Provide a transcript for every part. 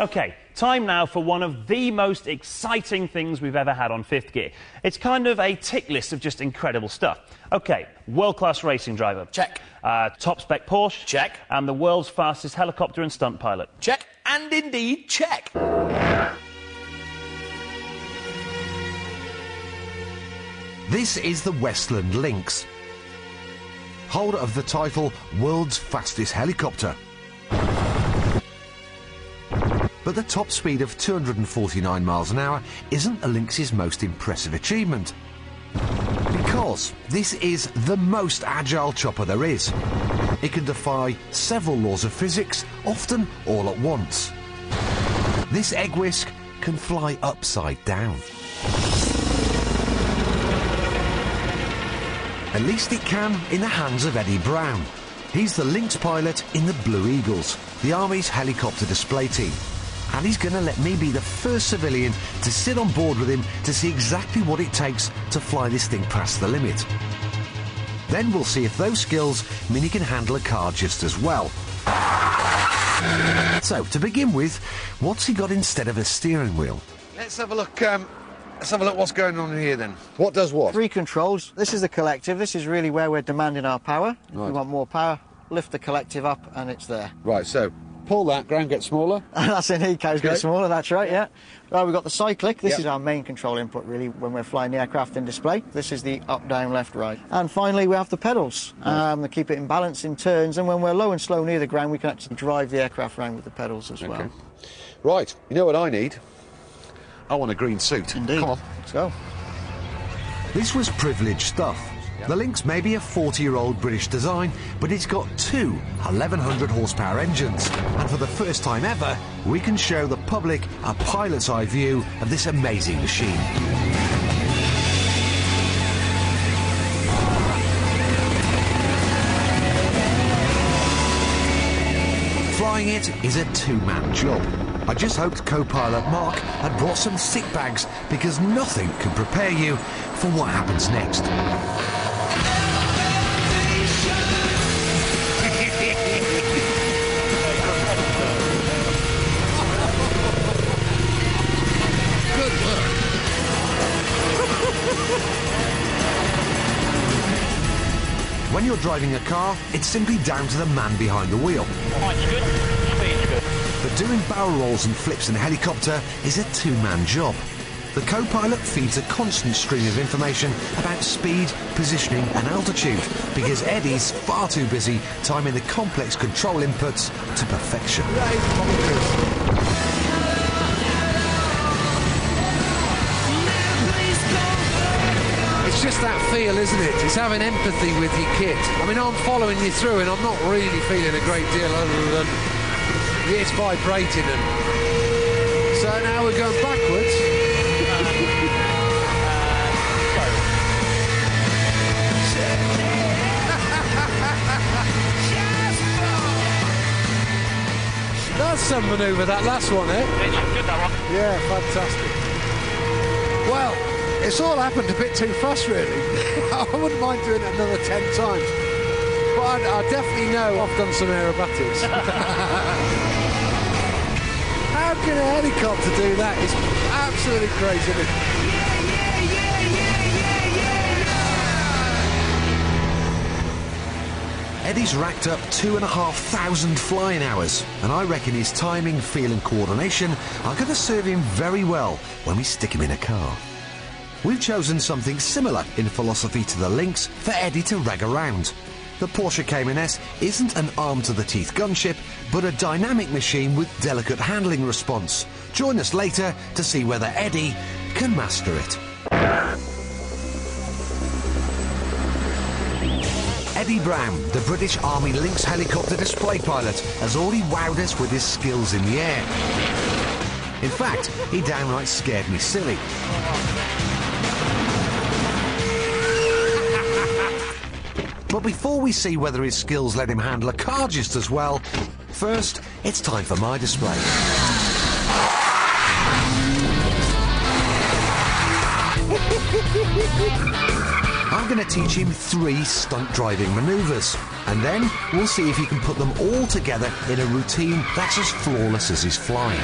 OK, time now for one of the most exciting things we've ever had on Fifth Gear. It's kind of a tick list of just incredible stuff. OK, world-class racing driver. Check. Top-spec Porsche. Check. And the world's fastest helicopter and stunt pilot. Check. And indeed, check. This is the Westland Lynx, holder of the title World's Fastest Helicopter. But the top speed of 249 miles an hour isn't the Lynx's most impressive achievement. Because this is the most agile chopper there is. It can defy several laws of physics, often all at once. This egg whisk can fly upside down. At least it can in the hands of Eddie Brown. He's the Lynx pilot in the Blue Eagles, the Army's helicopter display team. And he's going to let me be the first civilian to sit on board with him to see exactly what it takes to fly this thing past the limit. Then we'll see if those skills mean he can handle a car just as well. So, to begin with, what's he got instead of a steering wheel? Let's have a look. Let's have a look what's going on here then. What does what? 3 controls. This is the collective. This is really where we're demanding our power. Right. If we want more power, lift the collective up and it's there. Right, so pull that, ground gets smaller. That's in Eco's Okay. Get smaller, that's right, yeah. Right, we've got the cyclic. This is our main control input, really, when we're flying the aircraft in display. This is the up, down, left, right. And finally, we have the pedals. To keep it in balance in turns, and when we're low and slow near the ground, we can actually drive the aircraft around with the pedals as well. Right, you know what I need? I want a green suit. Indeed. Come on. Let's go. This was privileged stuff. The Lynx may be a 40-year-old British design, but it's got 2 1100 horsepower engines. And for the first time ever, we can show the public a pilot's eye view of this amazing machine. Flying it is a 2-man job. I just hoped co-pilot Mark had brought some sick bags, because nothing can prepare you for what happens next. When you're driving a car, it's simply down to the man behind the wheel. Height's good, speed's good. But doing barrel rolls and flips in a helicopter is a 2-man job. The co-pilot feeds a constant stream of information about speed, positioning and altitude, because Eddie's far too busy timing the complex control inputs to perfection. It's just that feel, isn't it? It's having empathy with your kit. I mean, I'm following you through and I'm not really feeling a great deal other than it's vibrating. And so now we're going backwards. That's some manoeuvre, that last one, eh? Good, that one. Yeah, fantastic. Well, it's all happened a bit too fast, really. I wouldn't mind doing it another 10 times. But I definitely know I've done some aerobatics. How can a helicopter do that? It's absolutely crazy, isn't it? Eddie's racked up 2,500 flying hours, and I reckon his timing, feel and coordination are going to serve him very well when we stick him in a car. We've chosen something similar in philosophy to the Lynx for Eddie to rag around. The Porsche Cayman S isn't an arm-to-the-teeth gunship, but a dynamic machine with delicate handling response. Join us later to see whether Eddie can master it. Eddie Brown, the British Army Lynx helicopter display pilot, has already wowed us with his skills in the air. In fact, he downright scared me silly. But before we see whether his skills let him handle a car just as well, first, it's time for my display. I'm I'm going to teach him 3 stunt driving manoeuvres. And then we'll see if he can put them all together in a routine that's as flawless as his flying.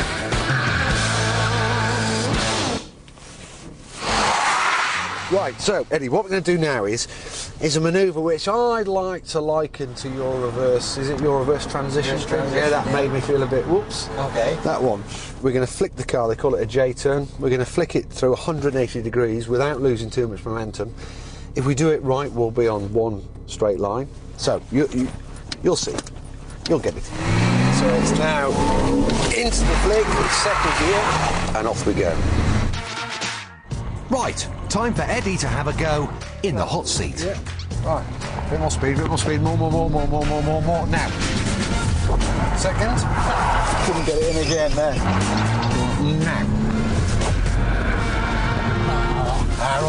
Right, so Eddie, what we're going to do now is a manoeuvre which I'd like to liken to your reverse. Is it your reverse transition? Yeah, that made me feel a bit whoops. Okay. That one. We're going to flick the car. They call it a J-turn. We're going to flick it through 180 degrees without losing too much momentum. If we do it right, we'll be on one straight line. So you'll see. You'll get it. So it's now into the flick, second gear, and off we go. Right, time for Eddie to have a go in the hot seat. Yeah. Right. Bit more speed, more. Now. Second. Couldn't get it in again there. Now.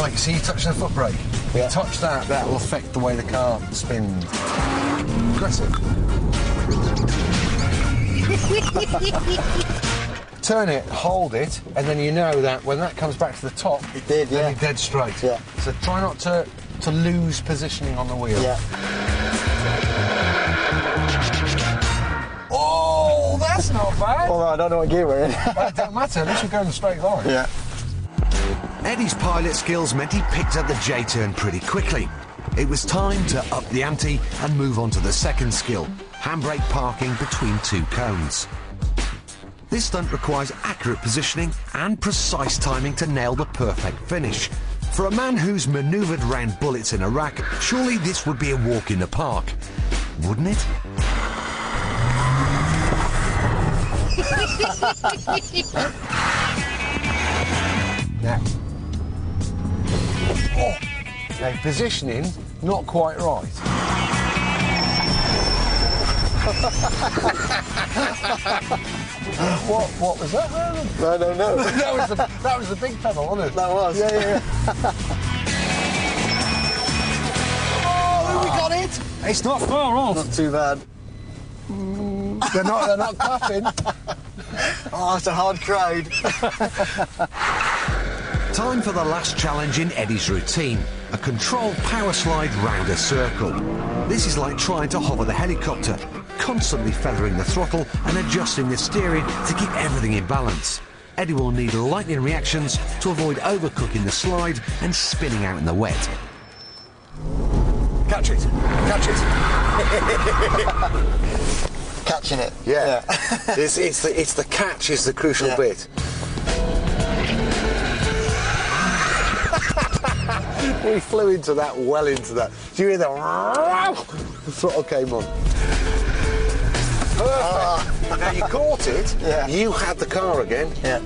Right, you see you touching the foot brake? If you touch that, that will affect the way the car spins. Press it. Turn it, hold it, and then you know that when that comes back to the top, It did, then yeah. you're dead straight. Yeah. So try not to lose positioning on the wheel. Yeah. Oh, that's not bad. Although I don't know what gear we're in. Well, it don't matter, at least you're going a straight line. Yeah. Eddie's pilot skills meant he picked up the J-turn pretty quickly. It was time to up the ante and move on to the second skill, handbrake parking between 2 cones. This stunt requires accurate positioning and precise timing to nail the perfect finish. For a man who's manoeuvred round bullets in Iraq, surely this would be a walk in the park, wouldn't it? Now. Oh. Now, positioning, not quite right. What was that? I don't know. that was the big pedal, wasn't it? That was. Yeah. Oh, we got it! It's not far off. Not too bad. They're not clapping. Oh, it's a hard crowd. Time for the last challenge in Eddie's routine, a controlled power slide round a circle. This is like trying to hover the helicopter, constantly feathering the throttle and adjusting the steering to keep everything in balance. Eddie will need lightning reactions to avoid overcooking the slide and spinning out in the wet. Catch it. Catching it. Yeah. it's the catch is the crucial bit. We flew into that, well into that. Do you hear the throttle came on? Perfect. Now you caught it. Yeah. You had the car again. Yeah.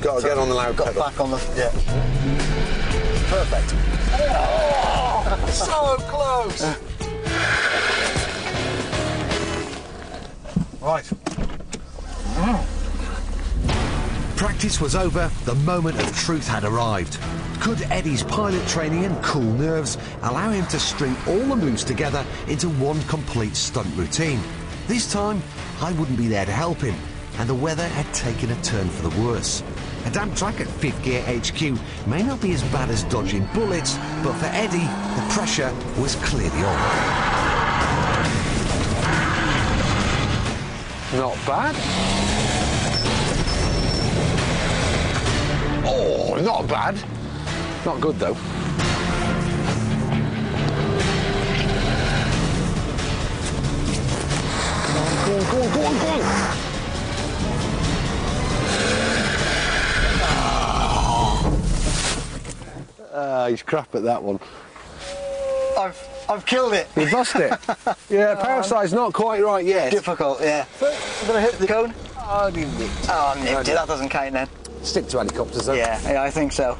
Got to get on the loud Got pedal. back on the... Yeah. Perfect. Oh, so close. Right. Practice was over, the moment of truth had arrived. Could Eddie's pilot training and cool nerves allow him to string all the moves together into one complete stunt routine? This time, I wouldn't be there to help him, and the weather had taken a turn for the worse. A damp track at 5th Gear HQ may not be as bad as dodging bullets, but for Eddie, the pressure was clearly on. Not bad. Oh, not bad. Not good, though. Go on. He's crap at that one. I've killed it. You've lost it. Yeah, power side's not quite right yet. Difficult, yeah. I'm going to hit the cone. Oh, I didn't hit. Oh, nipped it. That doesn't count then. Stick to helicopters, though. Yeah, I think so.